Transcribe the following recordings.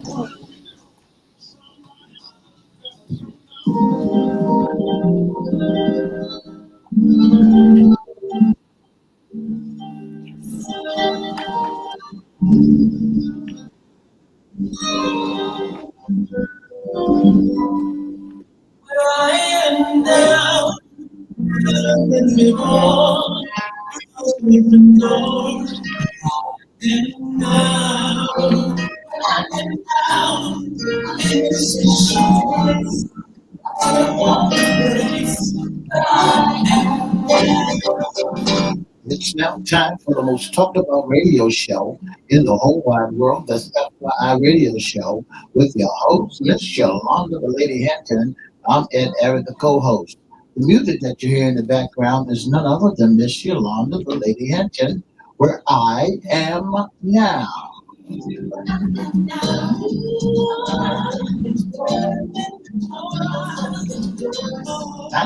I am now in the door, open the door, and now it's a choice. It's now time for the most talked about radio show in the whole wide world. That's FYI Radio Show with your host, Miss Yolanda, the Lady Hinton. I'm Ed Eric, the co-host. The music that you hear in the background is none other than Miss Yolanda, the Lady Hinton, where I am now. And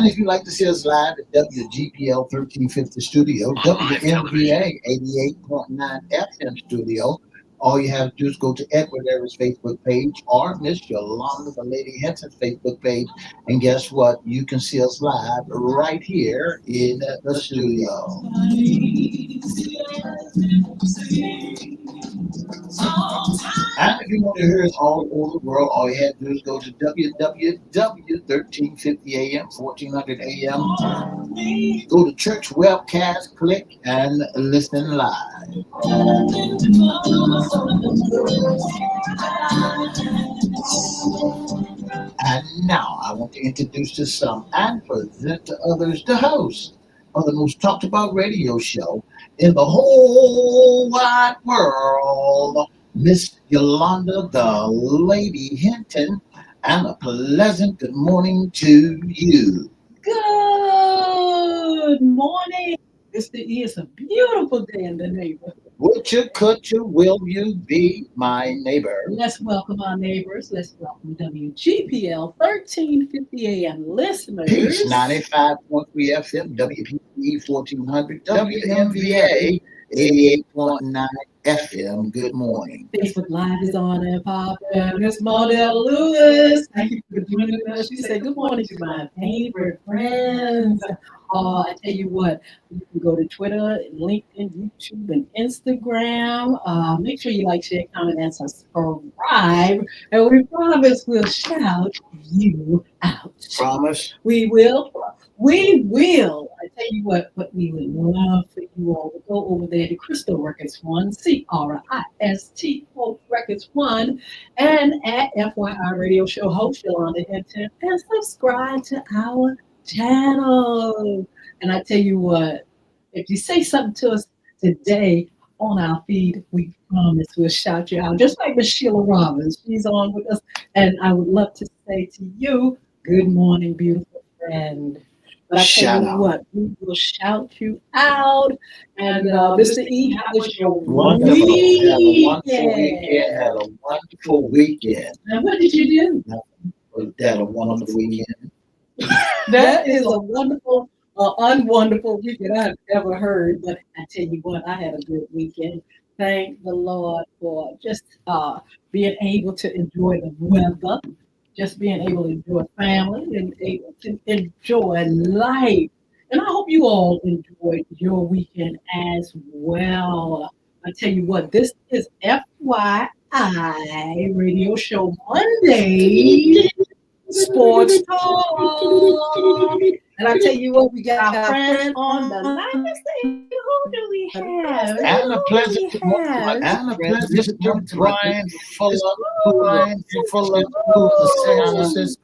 if you'd like to see us live at WGPL 1350 Studio, WMVA 88.9 FM Studio, all you have to do is go to Edward Everett's Facebook page or Miss Yolanda, the Lady Henson's Facebook page. And guess what? You can see us live right here in the studio. And if you want to hear us all over the world, all you have to do is go to www.1350am, 1400am. Go to church webcast, click, and listen live. And now I want to introduce to some and present to others the host of the most talked about radio show in the whole wide world, Miss Yolanda, the Lady Hinton, and a pleasant good morning to you. Good morning. It's a beautiful day in the neighborhood. Would you, could you, will you be my neighbor? Let's welcome our neighbors. Let's welcome WGPL 1350 AM listeners. Peace 95.3 FM, WPE 1400, WMVA 88.9 FM. Good morning. Facebook Live is on and popping. Miss Maudel Lewis, thank you for joining us. She said, good morning to my favorite friends. I tell you what, you can go to Twitter, LinkedIn, YouTube, and Instagram. Make sure you like, share, comment, and subscribe. And we promise we'll shout you out. Promise? We will. We will. I tell you what we would love for you all to go over there to Crystal Records One, CRIST Records One, and at FYI Radio Show host Yolanda Hinton, and subscribe to our channel. And I tell you what, if you say something to us today on our feed, we promise we'll shout you out. Just like Miss Sheila Robbins, she's on with us, and I would love to say to you, good morning, beautiful friend. But I tell you what, we will shout you out. And Mr. E, how was your Wonderful. weekend? Had a wonderful weekend. And what did you do? Had a wonderful weekend. That is a wonderful, unwonderful weekend I've ever heard. But I tell you what, I had a good weekend. Thank the Lord for just being able to enjoy the weather, just being able to enjoy family and able to enjoy life. And I hope you all enjoyed your weekend as well. I tell you what, this is FYI Radio Show Monday Sports Talk. And I tell you what, we got our friend on the line. Let's see, who do we have? And a pleasant Mr. Brian Fuller, San Francisco,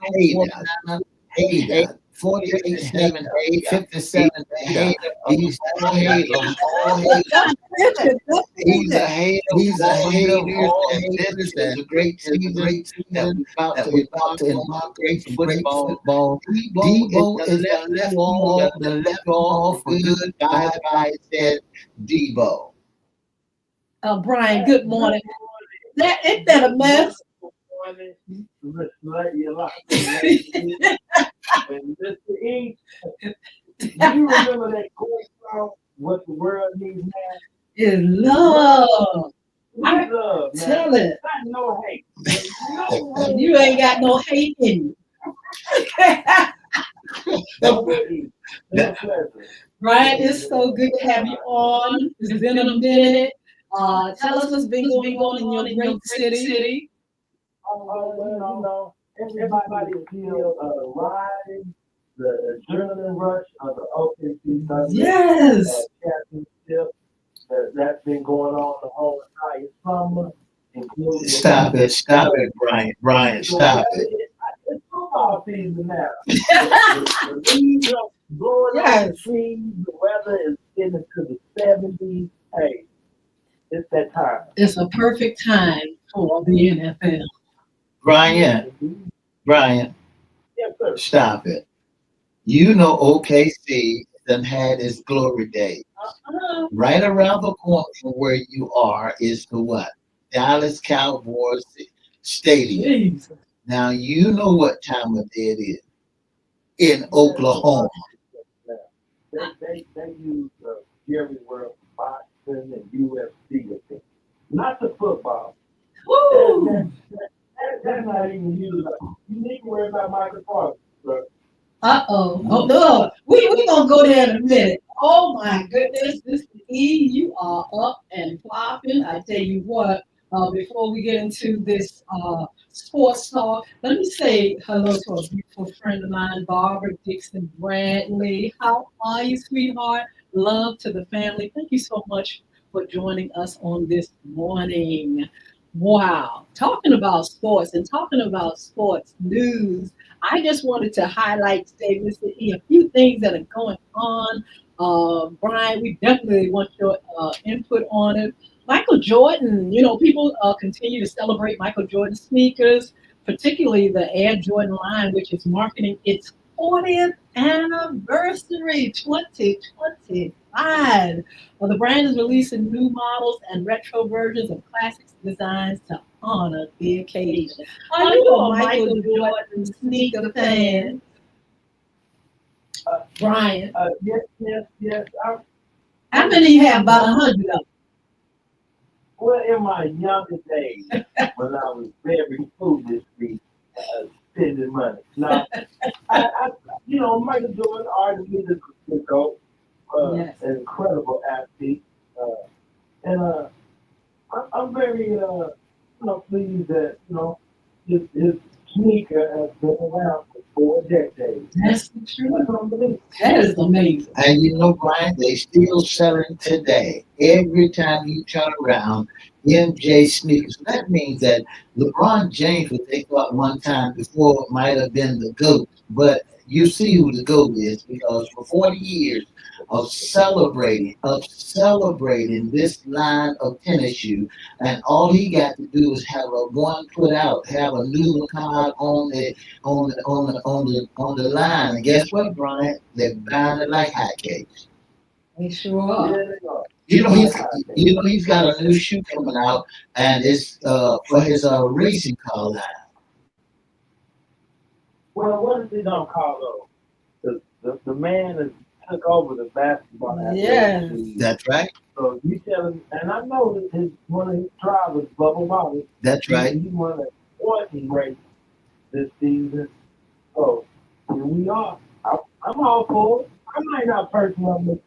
Hey, 4878 57. He's a hater. He's a hater. He's a hater. This is a great season. About to inaugurate football. Debo is the left off for good. Bye said Debo. Brian, good morning. Ain't that a mess? And Mr. E, do you remember that core song, What the World Needs Now? Is love. We love, man. Tell it. Not no hate. No hate. You ain't got no hate in you. No hate. It's a pleasure. Brian, it's so good to have you on. It's been a minute. Tell us what's been going on in your great city. Well, everybody is still riding the adrenaline rush of the OKC Thunder Yes. championship that's been going on the whole entire summer, including Stop it, Brian, stop it. It's football season now. The leaves are blowing off the Yes. trees. The weather is getting into the 70s. Hey, it's that time. It's a perfect time for the NFL. Brian, Brian, Yes, sir. stop it. You know OKC done had its glory day. Right around the corner from where you are is the what? Dallas Cowboys Stadium. Jesus. Now you know what time of day it is in Oklahoma. They use Jerry World, boxing, and UFC with it. Not the football. Woo! That's not even used. You need to worry about Michael Parsons, bro. Uh-oh. Oh no. We gonna go there in a minute. Oh my goodness, this E, you are up and popping. I tell you what, before we get into this sports talk, let me say hello to a beautiful friend of mine, Barbara Dixon Bradley. How are you, sweetheart? Love to the family. Thank you so much for joining us on this morning. Wow. Talking about sports and talking about sports news. I just wanted to highlight today, Mr. E, a few things that are going on. Brian, we definitely want your input on it. Michael Jordan, people continue to celebrate Michael Jordan sneakers, particularly the Air Jordan line, which is marketing its 40th anniversary 2025. Well, the brand is releasing new models and retro versions of classics designs to honor the occasion. Are you a Michael Jordan sneaker fan, Brian? Yes. How many you have? About 100 of them. Well, in my younger days, when I was very foolishly spending money. Now, Michael Jordan arguably the GOAT, Yes. an incredible athlete, and I'm very pleased that his sneaker has been around for 4 decades. That's the truth. That's unbelievable. That is amazing. And you know, Brian, they still selling today. Every time you turn around, MJ sneakers. That means that LeBron James, what they thought one time before, might have been the GOAT. But you see who the GOAT is because for 40 years of celebrating this line of tennis shoe, and all he got to do is have a one put out, have a new one come out on the line. And guess what, Brian? They're buying it like hotcakes. They sure Yeah, are. they are. You know he's got a new shoe coming out, and it's for his racing car line. Well, what is he gonna call those? The man has took over the basketball Yes. athletic. That's right. So you tell him, and I know that one of his drivers, Bubba Wallace, That's right. he won a pointing race this season. So here we are. I'm all for it. I might not personally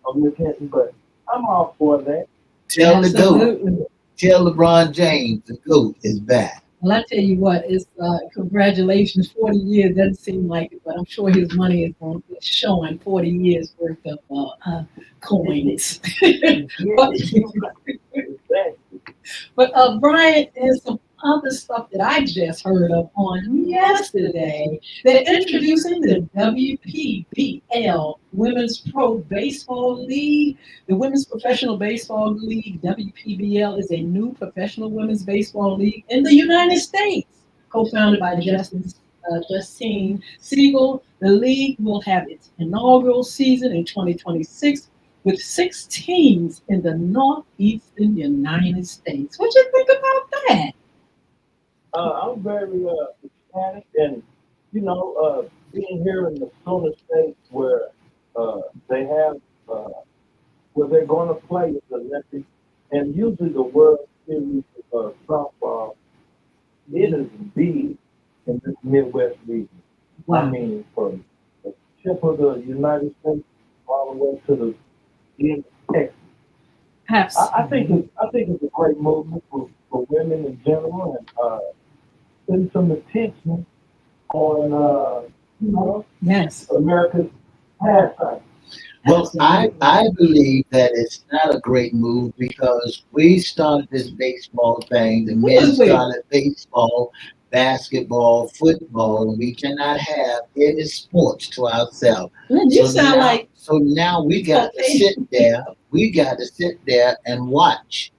of Miss Hinton, but I'm all for that. Tell the GOAT. Absolutely. Tell LeBron James the GOAT is back. Well, I tell you what, it's congratulations. 40 years doesn't seem like it, but I'm sure his money is showing 40 years worth of coins. but Brian, there's some other stuff that I just heard of on yesterday. They're introducing the WPBL Women's Pro Baseball League. The Women's Professional Baseball League, WPBL, is a new professional women's baseball league in the United States, co-founded by Justine Siegel. The league will have its inaugural season in 2026 with 6 teams in the northeastern United States. What you think about that? I'm very ecstatic, and being here in the Solar State where they have where they're going to play the Olympics, and usually the World series of softball, it is big in this Midwest region. I Wow. mean, from the tip of the United States all the way to the end of Texas. I think it's a great movement for women in general and putting some attention on you know Yes. America's pastime. Well, Absolutely. I believe that it's not a great move because we started this baseball thing. The Who men is we? started baseball, basketball, football, and we cannot have any sports to ourselves. You sound like So now we got to sit Caucasian. there. We got to sit there and watch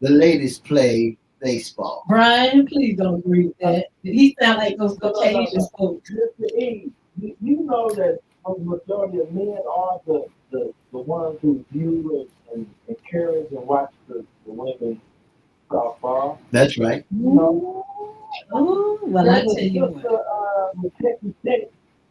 the ladies play baseball. Brian, please don't agree with that. He sound like those No. Caucasian folks. Mr. E, you know that the majority of men are the ones who view and encourage and watch the women golf ball. That's right. You know, Oh, well, I there's tell a you sister what. with Texas Tech.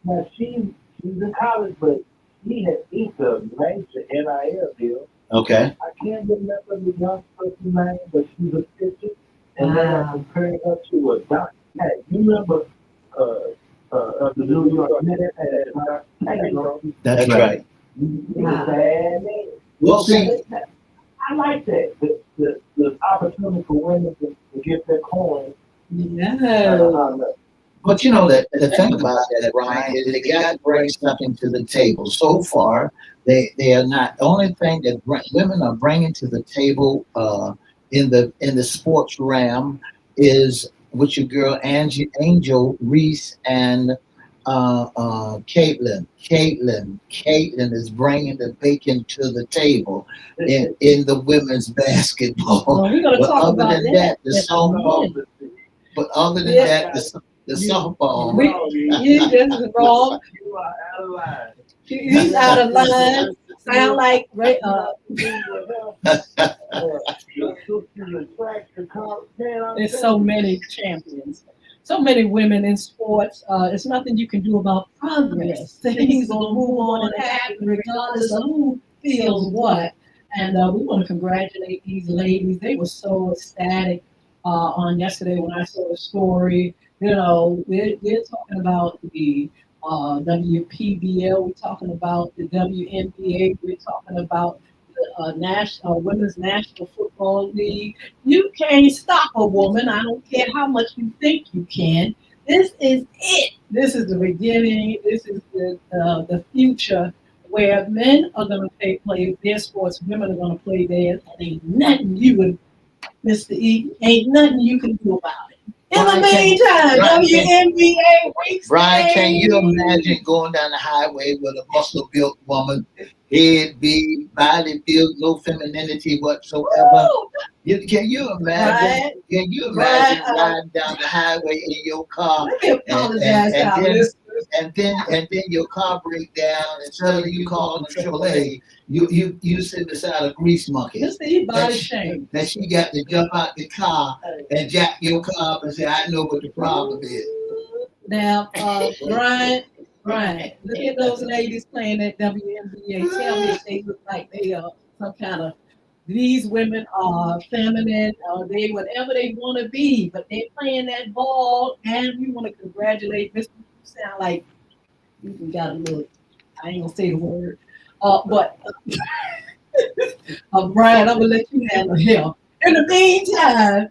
Now she's in college, but she has inked a major NIL deal. Okay. I can't remember the young person's name, but she's a pitcher, and they are Wow. comparing her to a Dr. Hey, you remember of the New York Knicks had Dr. Taylor? That's right. He was bad man. We'll see. I like that. The opportunity for women to get their coin. Yeah. But you know that the thing about that, Brian, is they got to bring something to the table. So far, they are not. The only thing that women are bringing to the table in the sports realm is with your girl Angie Angel Reese and Caitlin is bringing the bacon to the table in the women's basketball. Well, we're gonna But talk other about than that. that, the softball. But other than Yeah. that, the softball. You just wrong. You are out of line. He's out of line. Sound like there's so many champions, so many women in sports. It's nothing you can do about progress. Things gonna move on and happen regardless of who feels what. And we want to congratulate these ladies. They were so ecstatic on yesterday when I saw the story. You know, we're talking about the WPBL. We're talking about the WNBA. We're talking about the national Women's National Football League. You can't stop a woman. I don't care how much you think you can. This is it. This is the beginning. This is the future where men are going to play their sports, women are going to play theirs, and ain't nothing you and Mr. E, ain't nothing you can do about it. In the meantime, WNBA weeks. Brian, can you imagine going down the highway with a muscle built woman, head big, body built, no femininity whatsoever? Can you imagine? Right. Can you imagine Right. riding down the highway in your car Let me apologize to our listeners. and then your car break down and suddenly you call the AAA. You sit beside a grease monkey. Mr. E, body shame. That she got to jump out the car and jack your car up and say, I know what the problem is. Now, Brian, look at those ladies playing at WNBA. Tell me if they look like they are some kind of. These women are feminine, or they whatever they want to be, but they're playing that ball, and we want to congratulate Mr. You sound like you got a little. I ain't gonna say the word, but Brian, I'm gonna let you handle him. In the meantime,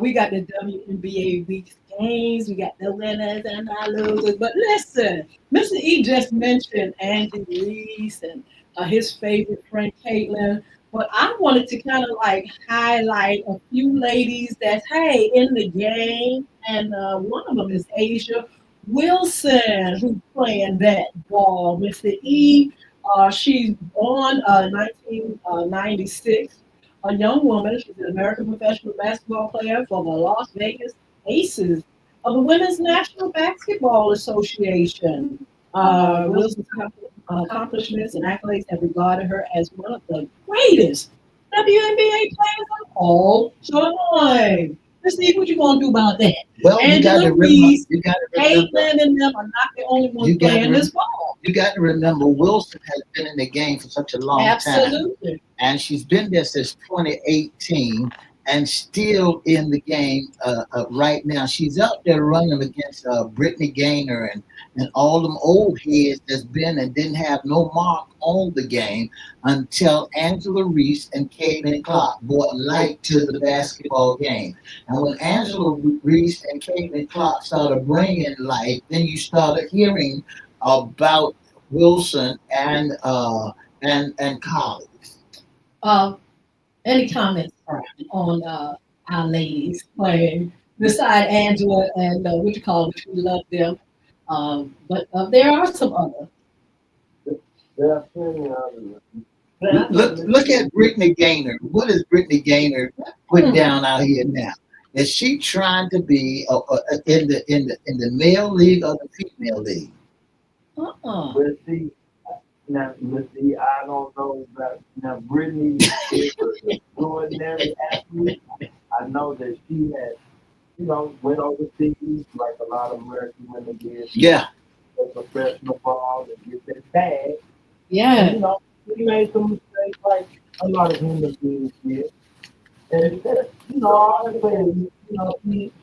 we got the WNBA week games, we got the winners and the losers. But listen, Mr. E just mentioned Andy Reese and his favorite friend Caitlin. But I wanted to kind of like highlight a few ladies that's in the game, and one of them is Asia Wilson, who's playing that ball. Mr. E, she's born 1996, a young woman. She's an American professional basketball player for the Las Vegas Aces of the Women's National Basketball Association. Wilson's accomplishments and accolades have regarded her as one of the greatest WNBA players of all time. Let's see what you gonna do about that. Well, Angela Reese, you got to Caitlin, remember, and them are not the only ones you got playing to this ball. you got to remember Wilson has been in the game for such a long time. Absolutely. And she's been there since 2018. and still in the game right now. She's up there running against Brittany Gaynor and all them old heads that's been and didn't have no mark on the game until Angela Reese and Caitlin Clark brought light to the basketball game. And when Angela Reese and Caitlin Clark started bringing light, then you started hearing about Wilson and Collins. Uh, any comments Brian, on our ladies playing beside Angela and what you call it, we love them. But there are some other. There are plenty of others. Look at Brittany Gaynor. What is Brittany Gaynor putting Hmm. down out here now? Is she trying to be in the male league or the female league? Uh-uh. But see, let's see, I don't know about now. Brittany is an extraordinary athlete. I know that she has, went overseas like a lot of American women did. She Yeah, played professional ball and get that bag. And, Yeah. she made some mistakes like a lot of human beings did. And that, all I'm saying,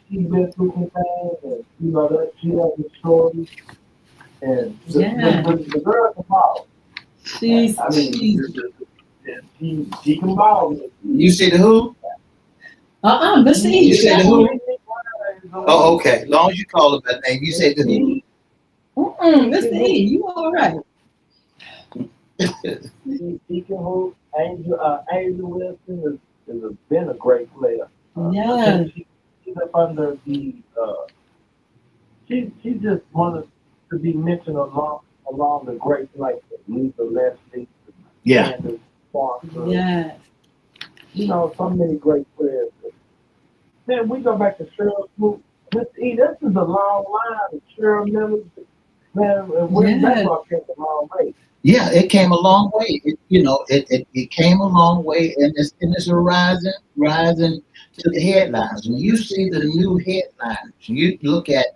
she been through some things, and that she has a story. And Yeah. the girl can ball. She's I mean, she's she can ball. you see the who? Miss You E. said the She, who? Oh, okay. As long as you call it that name, you say the who. Miss E, you all right. She can hoop. Angel Wilson been a great player. Yeah. She's up under the. She just wanted to be mentioned along the greats like Lisa Leslie, Yeah. Candace Parker. Yes. So many great players. Then we go back to Cheryl Smoot. Miss E, this is a long line of Cheryl Miller. Man, and women's Yes. basketball came a long way. Yeah, it came a long way. It came a long way, and it's a rising to the headlines. When you see the new headlines, you look at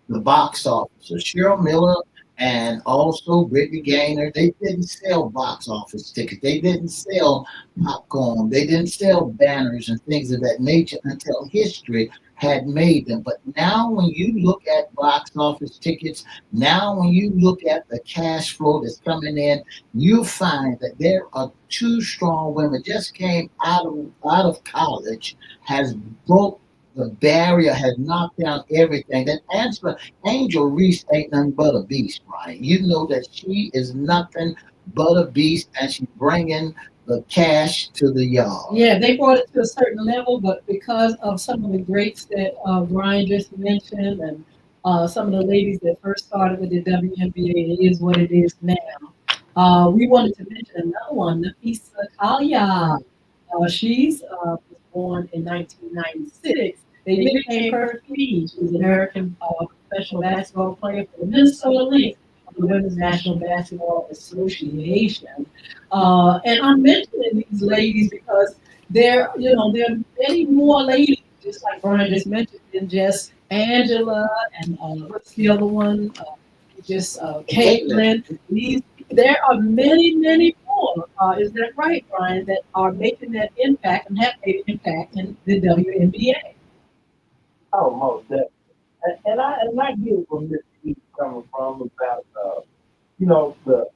the box office. So Cheryl Miller and also Brittany Gaynor, they didn't sell box office tickets. They didn't sell popcorn. They didn't sell banners and things of that nature until history had made them. But now when you look at box office tickets, now when you look at the cash flow that's coming in, you find that there are two strong women just came out of college, has broke the barrier, has knocked down everything. That Angel Reese ain't nothing but a beast, Brian. You know that she is nothing but a beast, and she's bringing the cash to the yard. Yeah, they brought it to a certain level, but because of some of the greats that Brian just mentioned and some of the ladies that first started with the WNBA, it is what it is now. We wanted to mention another one, Nafisa Kalia. She's was born in 1996. They nicknamed her Queen. She was an American professional basketball player for the Minnesota Lynx of the Women's National Basketball Association. And I'm mentioning these ladies because there are many more ladies, just like Brian just mentioned, than just Angela and what's the other one? Just Caitlin. These there are many, many more. Is that right, Brian? That are making that impact and have made an impact in the WNBA. Oh, most definitely. And I get where Miss East coming from about the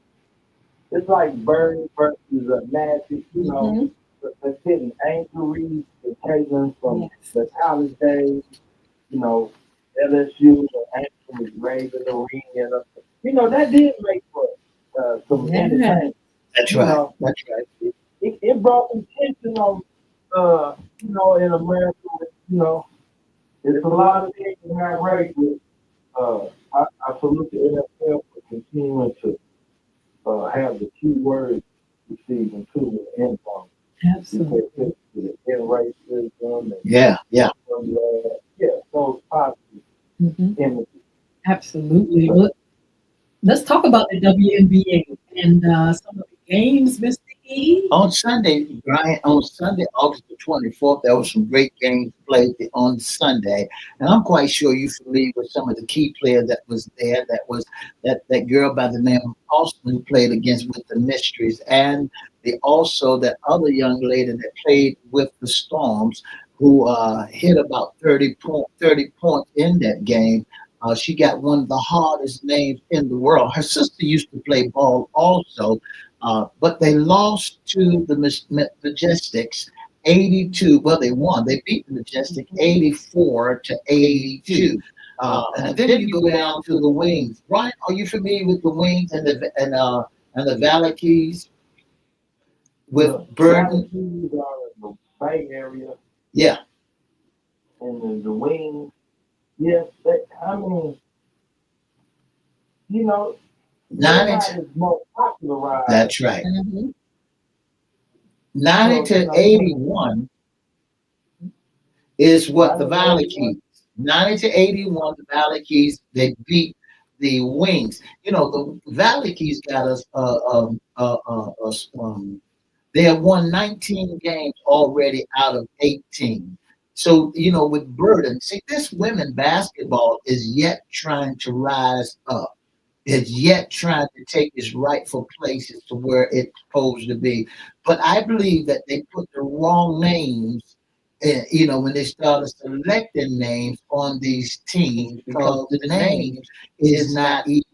it's like Bird versus Magic, Hmm. the hitting Angel Reese and Caitlin from Yes. the college days, you know, LSU and Angel was raised in the ring and that did make for some Yeah. entertainment. That's You right. know, That's right. it brought some tension on in America, it's a lot of things in our race with I salute the NFL for continuing to have the key words this season too with info. Absolutely. Because it's in racism and Yeah, yeah. those positive Hmm. images. Absolutely. Well, let's talk about the WNBA and some of the games, Mr. E. On Sunday, Brian, on Sunday, August the 24th, there was some great games played on Sunday. And I'm quite sure you're familiar with some of the key players that was there. That was that girl by the name of Austin who played against with the Mysteries and They also that other young lady that played with the Storms, who hit about 30 points in that game. She got one of the hardest names in the world. Her sister used to play ball also, but they lost to the Majestics 82. Well, they won. They beat the Majestic 84 to 82. And then you go down to the Wings. Brian, are you familiar with the Wings and the Valley Keys with The Burton? Galaxies are in the Bay Area Yeah, and the Wings. Yes, I mean, you know, they're 90 not as most popularized. that's right. Mhm. 90 So, to 81 is what the not in Valley 81. Keys. 90 to 81, the Valley Keys, they beat the Wings. You know, the Valley Keys got us they have won 19 games already out of 18. So, you know, with Burden, see, this women basketball is yet trying to rise up. It's yet trying to take its rightful places to where it's supposed to be. But I believe that they put the wrong names, you know, when they started selecting names on these teams because the name is not even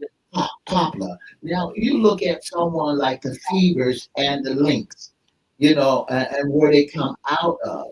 popular. Now, you look at someone like the Fevers and the Lynx, you know, and where they come out of.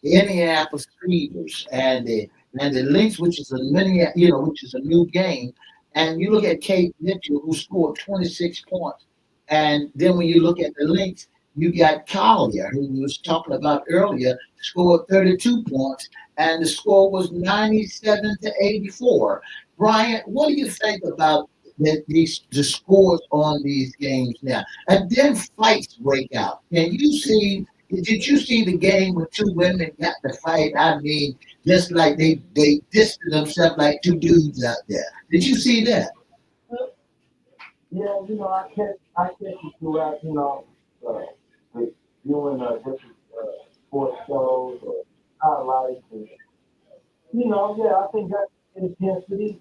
Indianapolis Fevers and the Lynx, which is a mini, you know, which is a new game. And you look at Kate Mitchell, who scored 26 points. And then when you look at the Lynx, you got Collier, who we was talking about earlier, scored 32 points, and the score was 97 to 84. Brian, what do you think about the scores on these games now? And then fights break out. Can you see? Did you see the game when two women got to fight? I mean, just like they distanced themselves like two dudes out there. Did you see that? Yeah, I catch it throughout, the, viewing different sports shows or highlights, and yeah, I think that intensity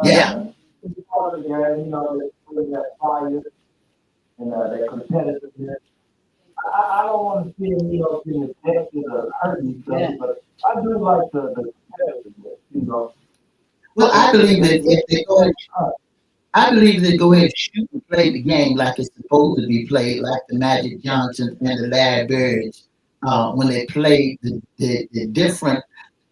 Yeah, uh, is part of the game. They bring that fire and that competitiveness. I don't want to see them, getting affected or hurting each other, Yeah. but I do like the competitiveness. well, I believe that if they go ahead, Uh, I believe they go ahead and shoot and play the game like it's supposed to be played, like the Magic Johnson and the Larry Birds, when they play the different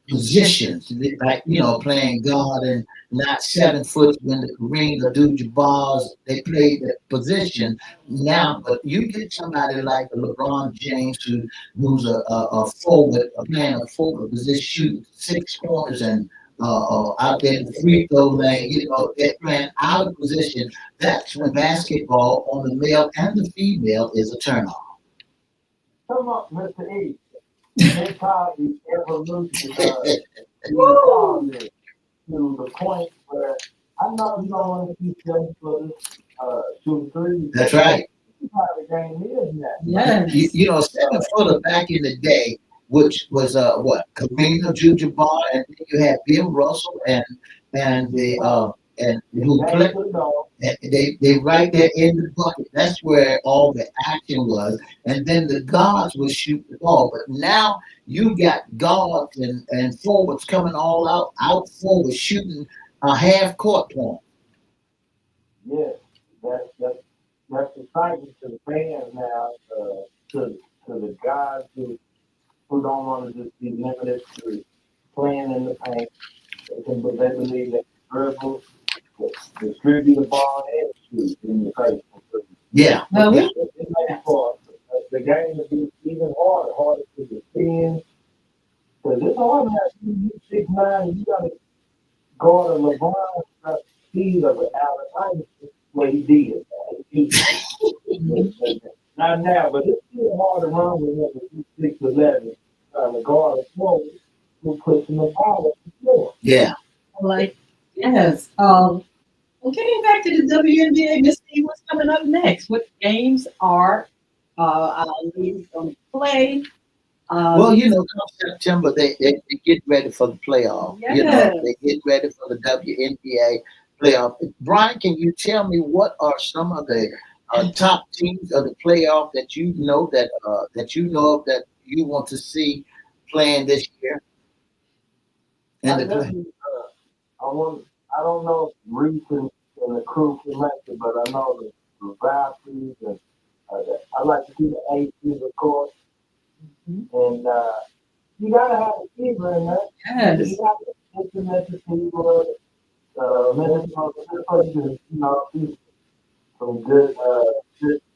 positions, like you know, playing guard and not 7 foot when the Kareem Abdul-Jabbar's they play the position now. But you get somebody like a LeBron James who's a forward, playing a forward position, shooting 6 pointers and out there in the free throw lane, you know, they're playing out of position. That's when basketball on the male and the female is a turnoff. come up, Mr. E. They call the evolution being positive to the point where I know you don't want to keep them for this shooting threes, That's but right. this is how the game is now. Yes. You know, 7 footer back in the day, which was what Kareem Abdul-Jabbar, and then you had Bill Russell and the and And who that's played. the dog. They right there in the bucket. That's where all the action was, and then the guards would shoot the ball. But now you got guards and forwards coming all out forward shooting a half court point. Yes, that's that's exciting to the fans now, to the guys who don't want to just be limited to playing in the paint. But they believe they can dribble, distribute the ball, and shoot in the face. Yeah, Well, yeah, It makes for the game to be even harder to defend. Because it's hard now. You 6'9", you got to guard a LeBron speed of an Allen Iverson. Well, he did. He, not now, but it's still hard to run with him if he's 6'11", trying to guard a floor. We're pushing the ball at the floor. yeah. like, yes. Well, getting back to the WNBA, Miss C, what's coming up next? What games are our ladies going to play? Well, Um, you know, come September, they get ready for the playoff. You know, yes. they get ready for the WNBA playoff. Brian, can you tell me what are some of the top teams of the playoff that you know of that you want to see playing this year in I the play? definitely, I want, I don't know if Reese and the crew can make it, but I know the Valkyries and I like to see the Aces, of course, Mhm. and you gotta have a fever in there. You Yes. got to implement the fever, Minnesota, see some good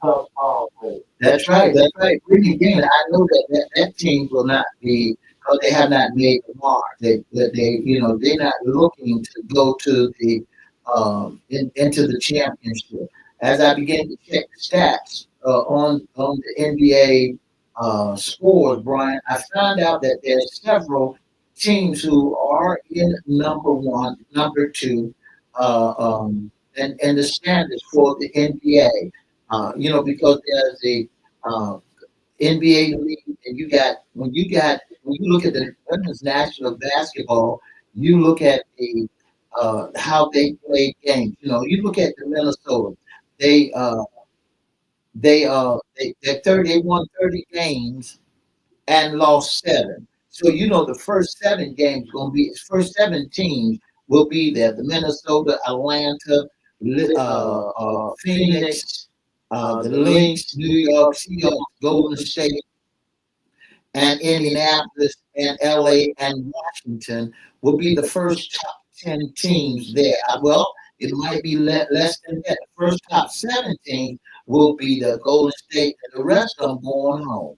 tough ball players. That's right. That's right. Really, again, I know that team will not be because they have not made the mark. They're not looking to go to the into the championship. As I began to check the stats on the NBA scores, Brian, I found out that there's several teams who are in number one, number two, and the standards for the NBA. Because there's a NBA league, and when you look at the women's national basketball, you look at the how they play games. You look at the Minnesota. They uh they won 30 games and lost seven. So the first seven games gonna be first seven teams will be there. The Minnesota, Atlanta, Phoenix, the Lynx, New York, Seahawks, Golden State, and Indianapolis, and LA, and Washington will be the first top 10 teams there. Well, it might be less than that. The first top 17 will be the Golden State, and the rest of them going home.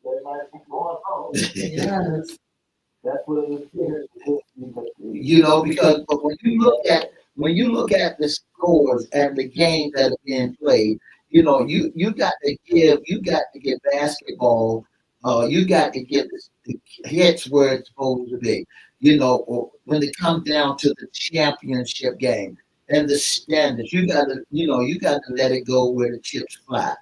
They might be going home. Yes. That's what it is. Because but when you look at the scores and the games that are being played, you got to give basketball, you got to give the hits where it's supposed to be. Or when it comes down to the championship game and the standards, you got to let it go where the chips fly.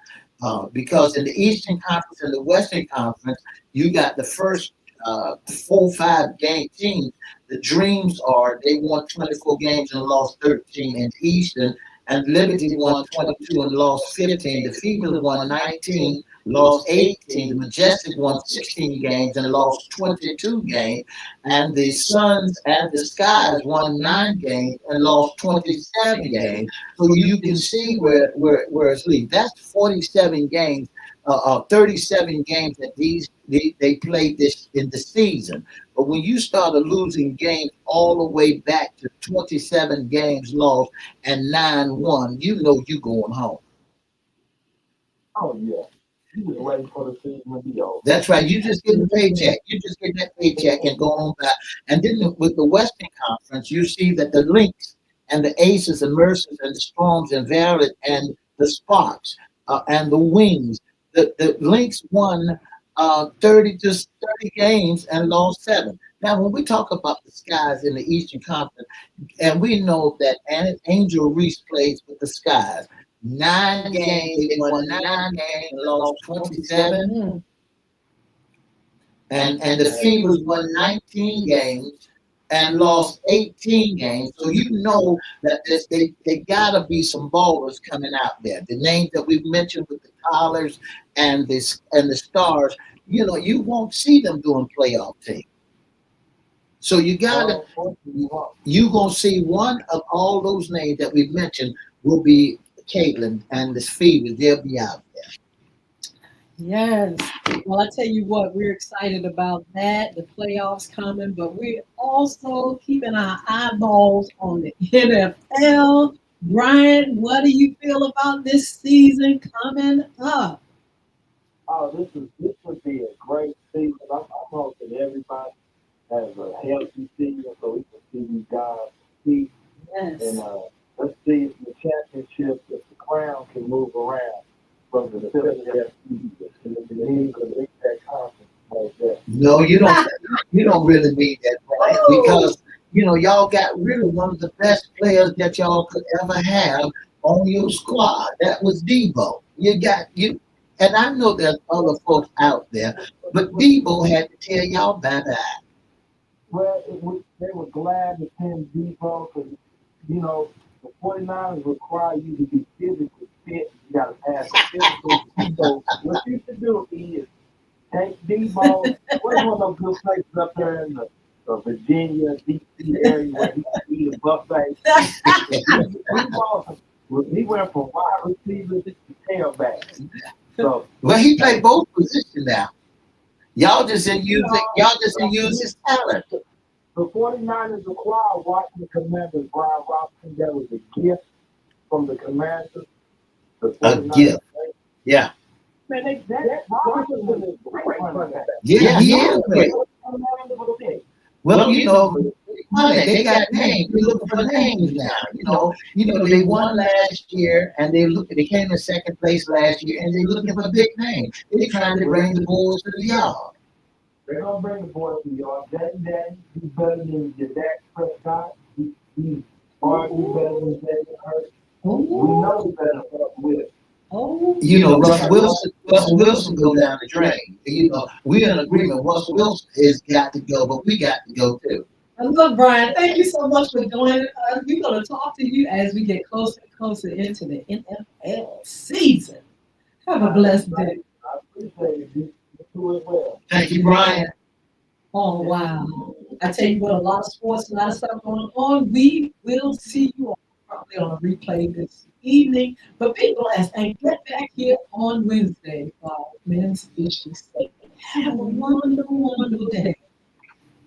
Because in the Eastern Conference and the Western Conference, you got the first 4 5 game teams. The dreams are they won 24 games and lost 13 in the Eastern, and Liberty won 22 and lost 15. The Fever won 19, lost 18. The Majestic won 16 games and lost 22 games, and the Suns and the Skies won 9 games and lost 27 games. So you can see where it's leading. That's 47 games 37 games that they played this in the season. But when you started losing games all the way back to 27 games lost and 9 won, you going home. Oh yeah. You just waiting for the season to be over. That's right. You just get a paycheck. You just get that paycheck and go on back. And then with the Western Conference, you see that the Lynx and the Aces and Mercers and the Storms and Violet and the Sparks and the Wings. The Lynx won 30 games and lost seven. Now, when we talk about the Skies in the Eastern Conference, and we know that Angel Reese plays with the Skies. 9 games, they won 9 games and lost 27. Mm. And the Fevers won 19 games and lost 18 games. So you know that they gotta be some ballers coming out there. The names that we've mentioned with the Tyler's and the Stars, you won't see them doing playoff teams. So you gonna see one of all those names that we've mentioned will be Caitlin and the Fevers. They'll be out there. Yes. Well, I tell you what, we're excited about that, the playoffs coming, but we're also keeping our eyeballs on the NFL. Brian, what do you feel about this season coming up? Oh, this would be a great season. I'm hoping everybody has a healthy season so we can see these guys compete. Yes. And let's see if the championship, if the crown can move around from the Philadelphia Eagles and the Eagles to make that conference like that. No, you don't. You don't really need that, Brian, because y'all got really one of the best players that y'all could ever have on your squad. That was Debo. You, and I know there's other folks out there, but Debo had to tell y'all bye bye. Well, they were glad to send Debo because, the 49ers require you to be physically fit. You got to pass the physical. So what you should do is take D-ball. What's one of those good places up there in the Virginia, D.C. area where he can eat a buffet? D-ball, he went from wide receiver to tailback. So Well, he played both positions now. Y'all just didn't use it. Y'all just didn't use his talent. the 49ers acquired watching the Commanders, Brian Robinson. That was a gift from the Commanders. The A 49ers, gift. Yeah. Man, that Robinson is great running back. Yeah, he is great. Well, money, they got names. We're looking for names now. They won last year, and they came in second place last year, and they're looking for big names. They're trying to bring the boys to the yard. They're gonna bring the boys to y'all. Daddy, he's better than your Dak Prescott. He's arguably better than Jalen Hurts. We know he's better than Will. Russell Wilson go down the drain. We're in agreement. Russell Wilson has got to go, but we got to go too. Look, Brian, thank you so much for joining us. We're going to talk to you as we get closer and closer into the NFL season. Have a blessed day. I appreciate it. You do it well. Thank you, Brian. Oh, wow. I tell you what, a lot of sports, a lot of stuff going on. We will see you probably on a replay this evening. But be blessed and get back here on Wednesday for our Men's Fishing segment. Have a wonderful, wonderful day.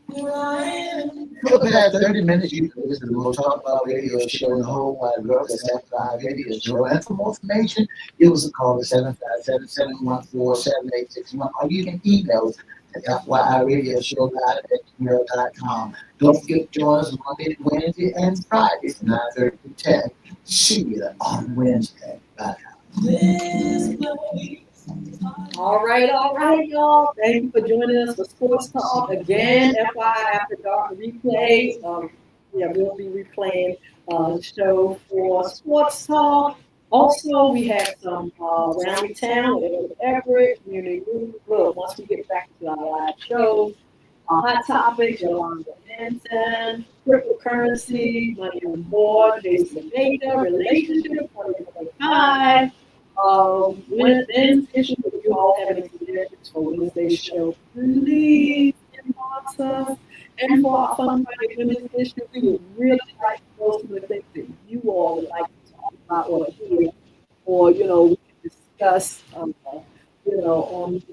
For the past 30 minutes, you can listen to the Most Talk About Radio Show in the whole wide world. That's F5 Radio Show. And for more information, give us a call at 757-714-7861, or you can email us at FYIRadioshow@gmail.com. Don't forget to join us Monday, Wednesday, and Friday from 9:30 to 10. See you on Wednesday. Bye. All right, y'all. Thank you for joining us for Sports Talk again. FYI After Dark replay. We'll be replaying the show for Sports Talk. Also, we had some around town with Everette, community group. Look, once we get back to our live shows, hot topics, Yolanda, Hinton, cryptocurrency, money on board, Jason Baker, relationship, 2025. Men's issue, if you all have any suggestions for Wednesday's show, please inbox us. And for our fundraising women's issue, we would really like to know some of the things that you all would like to talk about or hear, or we can discuss, on these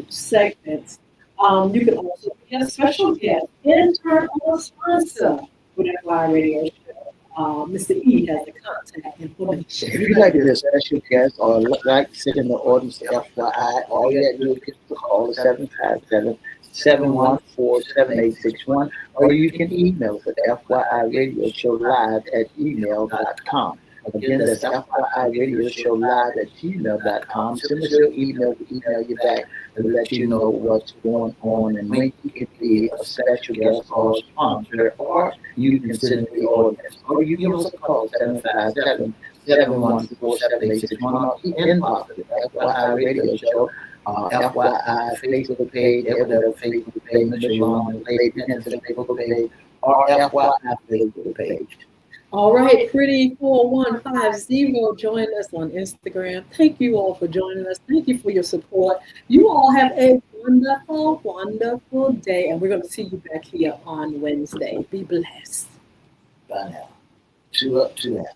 segments. You can also be a special guest, intern or sponsor with FY Radio Show. Mr. E has the contact information. If you'd like to be a special guest or like to sit in the audience of FYI, all you have to do is call 757-714-7861, or you can email us at FYIRadiosHowLive@gmail.com. Again, that's FYIRadiosHowLive@gmail.com. Send us your email, we email you back to let you know what's going on and when you can be a special guest or sponsor, or you can sit in the audience, or you give us a call, 757-714-7861, or inbox it, FYI Radio Show, FYI Facebook page, Everette Facebook page, Mr. Yolanda Hinton Facebook page, or FYI Facebook page. All right, Pretty 4150 join us on Instagram. Thank you all for joining us. Thank you for your support. You all have a wonderful, wonderful day, and we're going to see you back here on Wednesday. Be blessed. Bye now. 2 up, 2 out.